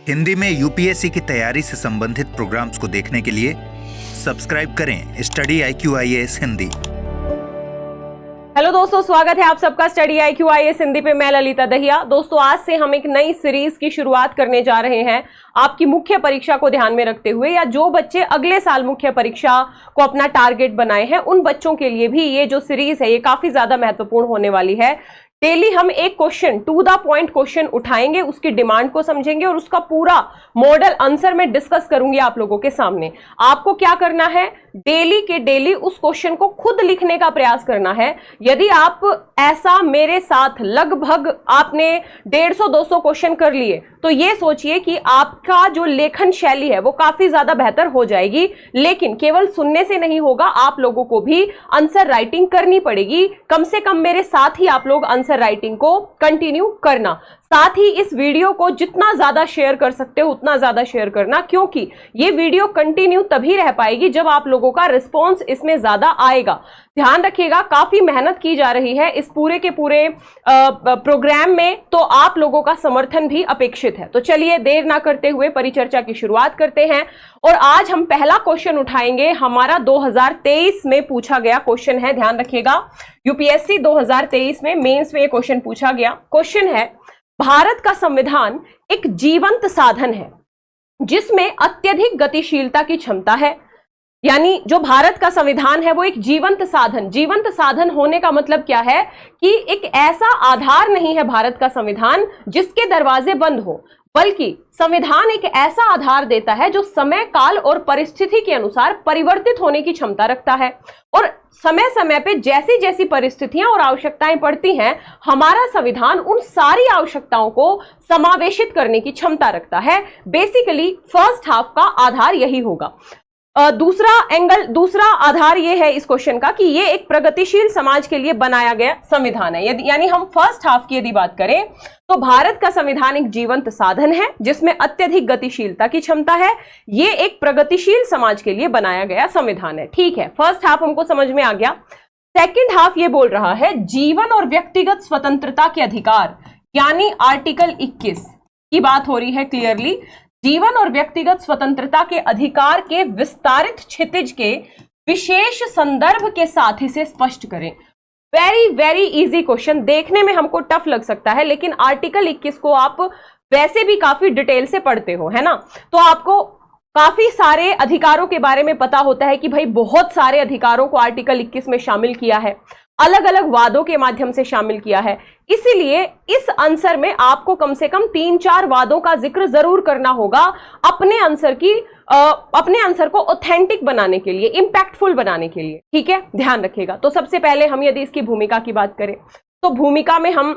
हिंदी में यूपीएससी की तैयारी से संबंधित प्रोग्राम्स को देखने के लिए सब्सक्राइब करें स्टडी IQ-IAS हिंदी। हेलो दोस्तों, स्वागत है आप सबका स्टडी IQ-IAS हिंदी पे। मैं ललिता दहिया। दोस्तों, आज से हम एक नई सीरीज की शुरुआत करने जा रहे हैं आपकी मुख्य परीक्षा को ध्यान में रखते हुए, या जो बच्चे अगले साल मुख्य परीक्षा को अपना टारगेट बनाए हैं उन बच्चों के लिए भी ये जो सीरीज है ये काफी ज्यादा महत्वपूर्ण होने वाली है। डेली हम एक question, to the point question उठाएंगे, उसकी डिमांड को समझेंगे और उसका पूरा मॉडल आंसर मैं डिस्कस करूंगी आप लोगों के सामने। आपको क्या करना है, डेली के डेली उस क्वेश्चन को खुद लिखने का प्रयास करना है। यदि आप ऐसा मेरे साथ लगभग आपने 150-200 क्वेश्चन कर लिए तो ये सोचिए कि आपका जो लेखन शैली है वो काफी ज्यादा बेहतर हो जाएगी। लेकिन केवल सुनने से नहीं होगा, आप लोगों को भी आंसर राइटिंग करनी पड़ेगी। कम से कम मेरे साथ ही आप लोग आंसर राइटिंग को कंटिन्यू करना। साथ ही इस वीडियो को जितना ज्यादा शेयर कर सकते हो उतना ज्यादा शेयर करना, क्योंकि ये वीडियो कंटिन्यू तभी रह पाएगी जब आप लोगों का रिस्पॉन्स इसमें ज्यादा आएगा। ध्यान रखिएगा, काफी मेहनत की जा रही है इस पूरे के पूरे प्रोग्राम में, तो आप लोगों का समर्थन भी अपेक्षित है। तो चलिए देर ना करते हुए परिचर्चा की शुरुआत करते हैं। और आज हम पहला क्वेश्चन उठाएंगे, हमारा 2023 में पूछा गया क्वेश्चन है। ध्यान रखिएगा, यूपीएससी 2023 में मेंस में ये क्वेश्चन पूछा गया। क्वेश्चन है, भारत का संविधान एक जीवंत साधन है जिसमें अत्यधिक गतिशीलता की क्षमता है। यानी जो भारत का संविधान है वो एक जीवंत साधन, जीवंत साधन होने का मतलब क्या है कि एक ऐसा आधार नहीं है भारत का संविधान जिसके दरवाजे बंद हो, बल्कि संविधान एक ऐसा आधार देता है जो समय, काल और परिस्थिति के अनुसार परिवर्तित होने की क्षमता रखता है। और समय समय पे जैसी जैसी परिस्थितियां और आवश्यकताएं पड़ती हैं, हमारा संविधान उन सारी आवश्यकताओं को समावेशित करने की क्षमता रखता है। बेसिकली फर्स्ट हाफ का आधार यही होगा। दूसरा आधार यह है इस क्वेश्चन का कि यह एक प्रगतिशील समाज के लिए बनाया गया संविधान है। यानी हम फर्स्ट हाफ की यदि बात करें तो भारत का संविधान एक जीवंत साधन है जिसमें अत्यधिक गतिशीलता की क्षमता है। यह एक प्रगतिशील समाज के लिए बनाया गया संविधान है। ठीक है, फर्स्ट हाफ हमको समझ में आ गया। सेकेंड हाफ ये बोल रहा है जीवन और व्यक्तिगत स्वतंत्रता के अधिकार, यानी आर्टिकल 21 की बात हो रही है क्लियरली। जीवन और व्यक्तिगत स्वतंत्रता के अधिकार के विस्तारित क्षितिज के विशेष संदर्भ के साथ इसे स्पष्ट करें। वेरी वेरी इजी क्वेश्चन, देखने में हमको टफ लग सकता है, लेकिन आर्टिकल 21 को आप वैसे भी काफी डिटेल से पढ़ते हो, है ना, तो आपको काफी सारे अधिकारों के बारे में पता होता है कि भाई बहुत सारे अधिकारों को आर्टिकल 21 में शामिल किया है, अलग अलग वादों के माध्यम से शामिल किया है। इसीलिए इस आंसर में आपको कम से कम 3-4 वादों का जिक्र जरूर करना होगा अपने आंसर को ऑथेंटिक बनाने के लिए, इंपैक्टफुल बनाने के लिए। ठीक है, ध्यान रखिएगा। तो सबसे पहले हम यदि इसकी भूमिका की बात करें तो भूमिका में हम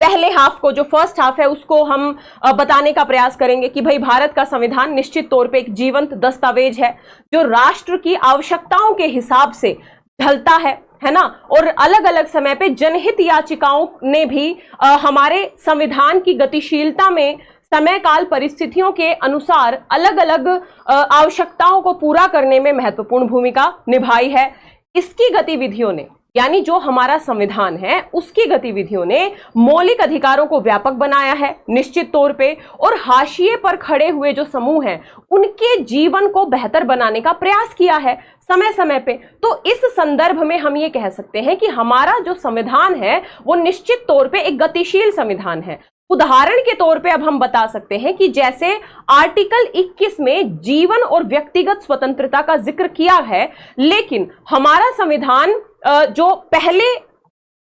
पहले हाफ को, जो फर्स्ट हाफ है, उसको हम बताने का प्रयास करेंगे कि भाई भारत का संविधान निश्चित तौर पे एक जीवंत दस्तावेज है जो राष्ट्र की आवश्यकताओं के हिसाब से ढलता है ना। और अलग अलग समय पे जनहित याचिकाओं ने भी हमारे संविधान की गतिशीलता में समय, काल, परिस्थितियों के अनुसार अलग अलग आवश्यकताओं को पूरा करने में महत्वपूर्ण भूमिका निभाई है। इसकी गतिविधियों ने, यानी जो हमारा संविधान है उसकी गतिविधियों ने मौलिक अधिकारों को व्यापक बनाया है निश्चित तौर पे, और हाशिए पर खड़े हुए जो समूह हैं उनके जीवन को बेहतर बनाने का प्रयास किया है समय समय पे। तो इस संदर्भ में हम ये कह सकते हैं कि हमारा जो संविधान है वो निश्चित तौर पे एक गतिशील संविधान है। उदाहरण के तौर पे अब हम बता सकते हैं कि जैसे आर्टिकल 21 में जीवन और व्यक्तिगत स्वतंत्रता का जिक्र किया है, लेकिन हमारा संविधान जो पहले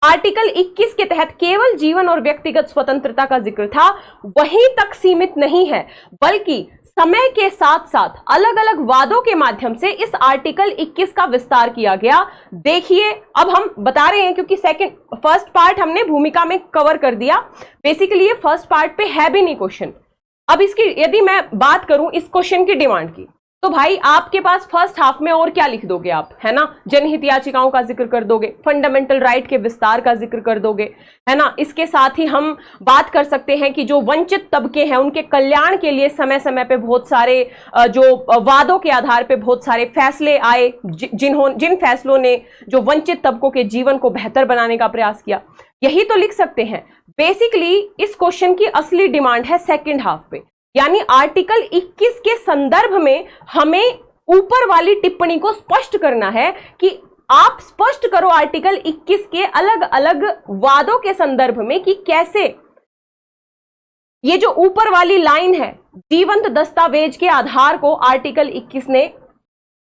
आर्टिकल 21 के तहत केवल जीवन और व्यक्तिगत स्वतंत्रता का जिक्र था वहीं तक सीमित नहीं है, बल्कि समय के साथ साथ अलग अलग वादों के माध्यम से इस आर्टिकल 21 का विस्तार किया गया। देखिए, अब हम बता रहे हैं क्योंकि फर्स्ट पार्ट हमने भूमिका में कवर कर दिया। बेसिकली ये फर्स्ट पार्ट पे है भी नहीं क्वेश्चन। अब इसकी यदि मैं बात करूं इस क्वेश्चन की डिमांड की, तो भाई आपके पास फर्स्ट हाफ में और क्या लिख दोगे आप, है ना, जनहित याचिकाओं का जिक्र कर दोगे, फंडामेंटल राइट के विस्तार का जिक्र कर दोगे, है ना। इसके साथ ही हम बात कर सकते हैं कि जो वंचित तबके हैं उनके कल्याण के लिए समय समय पे बहुत सारे जो वादों के आधार पे बहुत सारे फैसले आए, जिन फैसलों ने जो वंचित तबकों के जीवन को बेहतर बनाने का प्रयास किया, यही तो लिख सकते हैं। बेसिकली इस क्वेश्चन की असली डिमांड है सेकंड हाफ पे। यानी आर्टिकल 21 के संदर्भ में हमें ऊपर वाली टिप्पणी को स्पष्ट करना है कि आप स्पष्ट करो आर्टिकल 21 के अलग अलग वादों के संदर्भ में कि कैसे ये जो ऊपर वाली लाइन है, जीवंत दस्तावेज के आधार को आर्टिकल 21 ने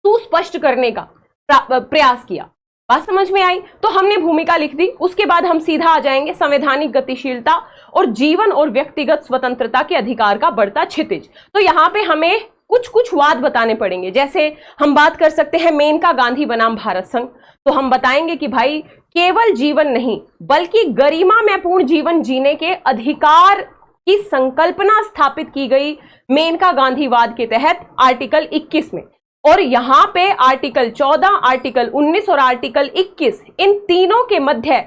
सुस्पष्ट करने का प्रयास किया। बात समझ में आई? तो हमने भूमिका लिख दी। उसके बाद हम सीधा आ जाएंगे संवैधानिक गतिशीलता और जीवन और व्यक्तिगत स्वतंत्रता के अधिकार का बढ़ता क्षितिज। तो यहां पे हमें कुछ कुछ वाद बताने पड़ेंगे। जैसे हम बात कर सकते हैं मेनका गांधी बनाम भारत संघ, तो हम बताएंगे कि भाई केवल जीवन नहीं बल्कि गरिमा में पूर्ण जीवन जीने के अधिकार की संकल्पना स्थापित की गई मेनका गांधीवाद के तहत आर्टिकल 21 में। और यहां पे आर्टिकल 14, आर्टिकल 19 और आर्टिकल 21 इन तीनों के मध्य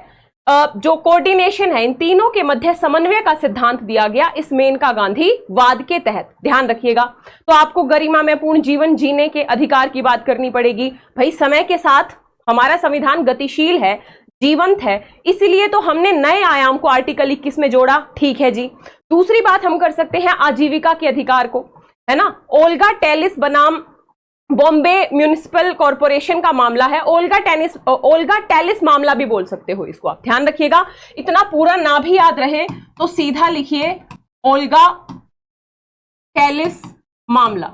जो कोऑर्डिनेशन है, इन तीनों के मध्य समन्वय का सिद्धांत दिया गया इस मेनका गांधी वाद के तहत। ध्यान रखिएगा। तो आपको गरिमा में पूर्ण जीवन जीने के अधिकार की बात करनी पड़ेगी। भाई समय के साथ हमारा संविधान गतिशील है, जीवंत है, इसलिए तो हमने नए आयाम को आर्टिकल 21 में जोड़ा। ठीक है जी। दूसरी बात हम कर सकते हैं आजीविका के अधिकार को, है ना। ओल्गा टेलिस बनाम बॉम्बे म्यूनिसिपल कॉर्पोरेशन का मामला है। ओल्गा टेलिस मामला भी बोल सकते हो इसको आप। ध्यान रखिएगा, इतना पूरा ना भी याद रहे तो सीधा लिखिए ओल्गा टेलिस मामला।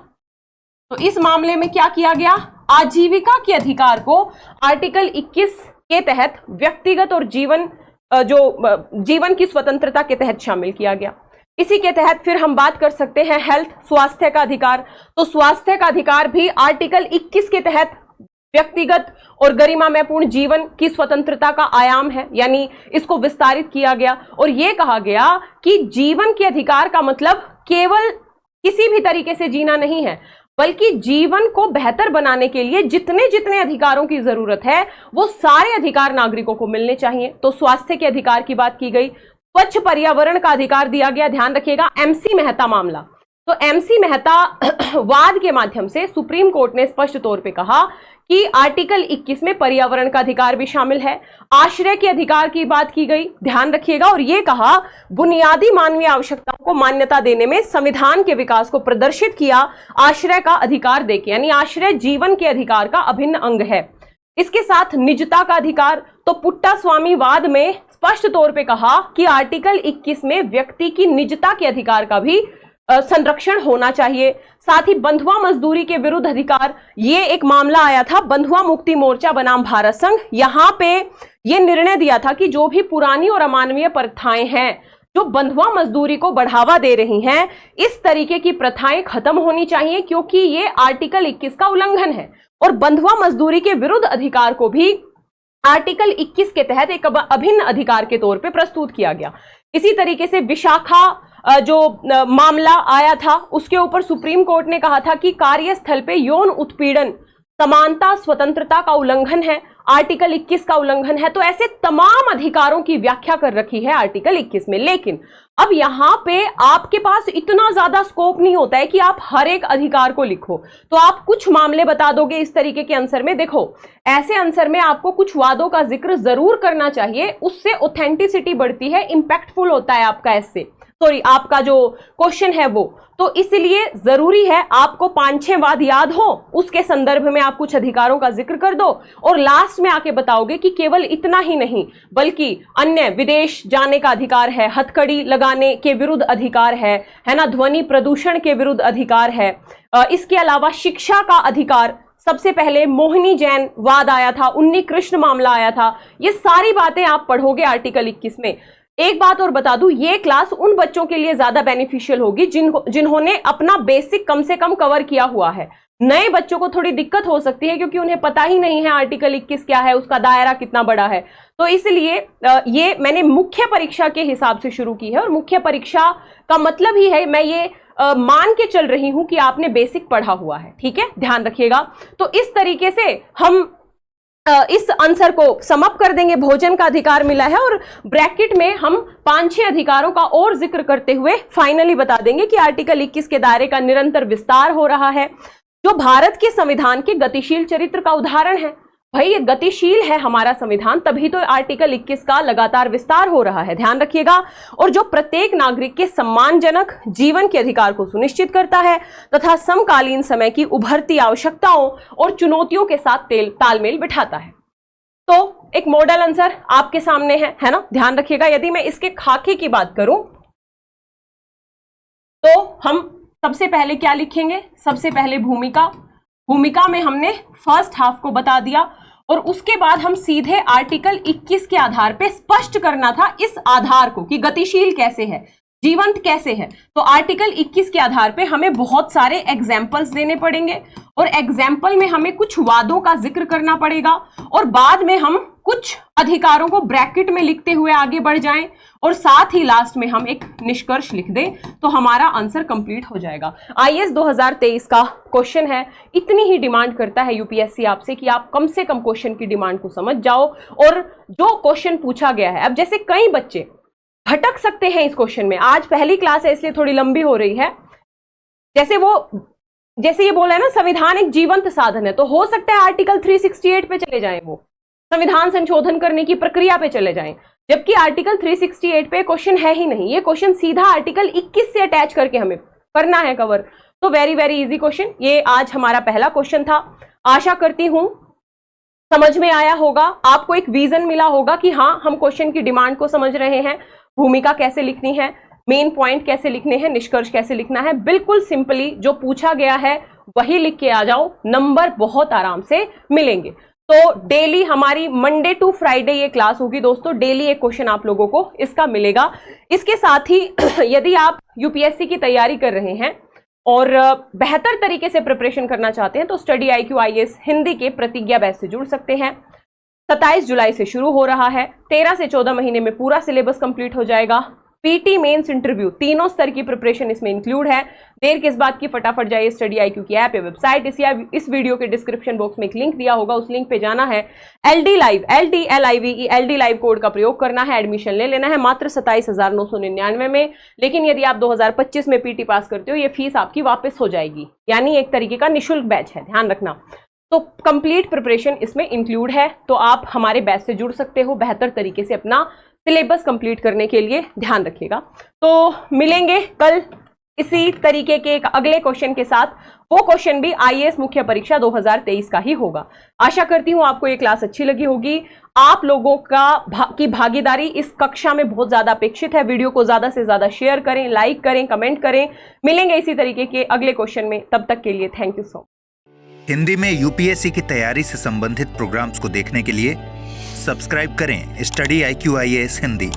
तो इस मामले में क्या किया गया? आजीविका के अधिकार को आर्टिकल 21 के तहत व्यक्तिगत और जीवन की स्वतंत्रता के तहत शामिल किया गया। इसी के तहत फिर हम बात कर सकते हैं हेल्थ, स्वास्थ्य का अधिकार। तो स्वास्थ्य का अधिकार भी आर्टिकल 21 के तहत व्यक्तिगत और गरिमा में पूर्ण जीवन की स्वतंत्रता का आयाम है, यानी इसको विस्तारित किया गया और यह कहा गया कि जीवन के अधिकार का मतलब केवल किसी भी तरीके से जीना नहीं है, बल्कि जीवन को बेहतर बनाने के लिए जितने जितने अधिकारों की जरूरत है वो सारे अधिकार नागरिकों को मिलने चाहिए। तो स्वास्थ्य के अधिकार की बात की गई। स्वच्छ पर्यावरण का अधिकार दिया गया। ध्यान रखिएगा, एमसी मेहता मामला। तो एमसी मेहता वाद के माध्यम से सुप्रीम कोर्ट ने स्पष्ट तौर पे कहा कि आर्टिकल 21 में पर्यावरण का अधिकार भी शामिल है। आश्रय के अधिकार की बात की गई। ध्यान रखिएगा, और यह कहा बुनियादी मानवीय आवश्यकताओं को मान्यता देने में संविधान के विकास को प्रदर्शित किया आश्रय का अधिकार देके, यानी आश्रय जीवन के अधिकार का अभिन्न अंग है। इसके साथ निजता का अधिकार। तो पुट्टा स्वामी वाद में स्पष्ट तौर पे कहा कि आर्टिकल 21 में व्यक्ति की निजता के अधिकार का भी संरक्षण होना चाहिए। साथ ही बंधुआ मजदूरी के विरुद्ध अधिकार, ये एक मामला आया था बंधुआ मुक्ति मोर्चा बनाम भारत संघ। यहां पे ये निर्णय दिया था कि जो भी पुरानी और अमानवीय प्रथाएं हैं जो बंधुआ मजदूरी को बढ़ावा दे रही हैं, इस तरीके की प्रथाएं खत्म होनी चाहिए, क्योंकि ये आर्टिकल 21 का उल्लंघन है। और बंधुआ मजदूरी के विरुद्ध अधिकार को भी आर्टिकल 21 के तहत एक अभिन्न अधिकार के तौर पे प्रस्तुत किया गया। इसी तरीके से विशाखा जो मामला आया था उसके ऊपर सुप्रीम कोर्ट ने कहा था कि कार्यस्थल पे यौन उत्पीड़न समानता स्वतंत्रता का उल्लंघन है, आर्टिकल 21 का उल्लंघन है। तो ऐसे तमाम अधिकारों की व्याख्या कर रखी है आर्टिकल 21 में। लेकिन अब यहां पे आपके पास इतना ज्यादा स्कोप नहीं होता है कि आप हर एक अधिकार को लिखो, तो आप कुछ मामले बता दोगे इस तरीके के आंसर में। देखो, ऐसे आंसर में आपको कुछ वादों का जिक्र जरूर करना चाहिए, उससे ऑथेंटिसिटी बढ़ती है, इंपैक्टफुल होता है आपका आपका जो क्वेश्चन है वो। तो इसलिए जरूरी है आपको 5-6 वाद याद हो, उसके संदर्भ में आप कुछ अधिकारों का जिक्र कर दो और लास्ट में आके बताओगे कि केवल इतना ही नहीं बल्कि अन्य विदेश जाने का अधिकार है, हथकड़ी लगाने के विरुद्ध अधिकार है ना, ध्वनि प्रदूषण के विरुद्ध अधिकार है। इसके अलावा शिक्षा का अधिकार, सबसे पहले मोहिनी जैन वाद आया था, उन्नी कृष्ण मामला आया था। ये सारी बातें आप पढ़ोगे आर्टिकल 21 में। एक बात और बता दूं, ये क्लास उन बच्चों के लिए ज्यादा बेनिफिशियल होगी जिन्होंने अपना बेसिक कम से कम कवर किया हुआ है। नए बच्चों को थोड़ी दिक्कत हो सकती है क्योंकि उन्हें पता ही नहीं है आर्टिकल 21 क्या है, उसका दायरा कितना बड़ा है। तो इसलिए ये मैंने मुख्य परीक्षा के हिसाब से शुरू की है, और मुख्य परीक्षा का मतलब ही है मैं ये मान के चल रही हूं कि आपने बेसिक पढ़ा हुआ है। ठीक है, ध्यान रखिएगा। तो इस तरीके से हम इस आंसर को समअप कर देंगे। भोजन का अधिकार मिला है, और ब्रैकेट में हम 5-6 अधिकारों का और जिक्र करते हुए फाइनली बता देंगे कि आर्टिकल 21 के दायरे का निरंतर विस्तार हो रहा है, जो भारत के संविधान के गतिशील चरित्र का उदाहरण है। भाई ये गतिशील है हमारा संविधान, तभी तो आर्टिकल 21 का लगातार विस्तार हो रहा है, ध्यान रखिएगा। और जो प्रत्येक नागरिक के सम्मानजनक जीवन के अधिकार को सुनिश्चित करता है तथा समकालीन समय की उभरती आवश्यकताओं और चुनौतियों के साथ तालमेल बिठाता है। तो एक मॉडल आंसर आपके सामने है ना, ध्यान रखिएगा। यदि मैं इसके खाके की बात करूं तो हम सबसे पहले क्या लिखेंगे, सबसे पहले भूमिका में हमने फर्स्ट हाफ को बता दिया और उसके बाद हम सीधे आर्टिकल 21 के आधार पे स्पष्ट करना था इस आधार को कि गतिशील कैसे है, जीवंत कैसे है। तो आर्टिकल 21 के आधार पे हमें बहुत सारे एग्जाम्पल्स देने पड़ेंगे और एग्जाम्पल में हमें कुछ वादों का जिक्र करना पड़ेगा और बाद में हम कुछ अधिकारों को ब्रैकेट में लिखते हुए आगे बढ़ जाएं और साथ ही लास्ट में हम एक निष्कर्ष लिख दें तो हमारा आंसर कंप्लीट हो जाएगा। आईएएस 2023 का क्वेश्चन है, इतनी ही डिमांड करता है यूपीएससी आपसे कि आप कम से कम क्वेश्चन की डिमांड को समझ जाओ और जो क्वेश्चन पूछा गया है, अब जैसे कई बच्चे भटक सकते हैं इस क्वेश्चन में, आज पहली क्लास है इसलिए थोड़ी लंबी हो रही है। जैसे ये बोला है ना संविधान एक जीवंत साधन है, तो हो सकता है आर्टिकल 368 पे चले जाएं, वो संविधान संशोधन करने की प्रक्रिया पे चले जाएं, जबकि आर्टिकल 368 पे क्वेश्चन है ही नहीं। ये क्वेश्चन सीधा आर्टिकल 21 से अटैच करके हमें करना है कवर। तो वेरी वेरी इजी क्वेश्चन, ये आज हमारा पहला क्वेश्चन था। आशा करती हूं समझ में आया होगा, आपको एक विजन मिला होगा कि हाँ हम क्वेश्चन की डिमांड को समझ रहे हैं, भूमिका कैसे लिखनी है, मेन पॉइंट कैसे लिखने हैं, निष्कर्ष कैसे लिखना है। बिल्कुल सिंपली जो पूछा गया है वही लिख के आ जाओ, नंबर बहुत आराम से मिलेंगे। तो डेली हमारी मंडे टू फ्राइडे ये क्लास होगी दोस्तों, डेली एक क्वेश्चन आप लोगों को इसका मिलेगा। इसके साथ ही यदि आप यूपीएससी की तैयारी कर रहे हैं और बेहतर तरीके से प्रिपरेशन करना चाहते हैं तो स्टडी IQ IAS हिंदी के प्रतिज्ञा बैच से जुड़ सकते हैं। 27 जुलाई से शुरू हो रहा है, 13 से 14 महीने में पूरा सिलेबस कंप्लीट हो जाएगा। पीटी मेंस इंटरव्यू तीनों स्तर की प्रिपरेशन इसमें इंक्लूड है। देर किस बात की, फटाफट जाइए स्टडी IQ की ऐप या वेबसाइट, इस वीडियो के डिस्क्रिप्शन बॉक्स में एक लिंक दिया होगा, उस लिंक पे जाना है। LD live LD live code का प्रयोग करना है, एडमिशन ले लेना है मात्र 27,999 में। लेकिन यदि आप 2025 में पीटी पास करते हो ये फीस आपकी वापस हो जाएगी, यानी एक तरीके का निःशुल्क बैच है, ध्यान रखना। तो कंप्लीट प्रिपरेशन इसमें इंक्लूड है, तो आप हमारे बैच से जुड़ सकते हो बेहतर तरीके से अपना सिलेबस कंप्लीट करने के लिए, ध्यान रखिएगा। तो मिलेंगे कल इसी तरीके के एक अगले क्वेश्चन के साथ। वो क्वेश्चन भी आईएएस मुख्य परीक्षा 2023 का ही होगा। आशा करती हूं आपको ये क्लास अच्छी लगी होगी। आप लोगों की भागीदारी इस कक्षा में बहुत ज्यादा अपेक्षित है। वीडियो को ज्यादा से ज्यादा शेयर करें, लाइक करें, कमेंट करें। मिलेंगे इसी तरीके के अगले क्वेश्चन में, तब तक के लिए thank you so much. Hindi में यूपीएससी की तैयारी से संबंधित प्रोग्राम्स को देखने के लिए सब्सक्राइब करें स्टडी IQ IAS हिंदी।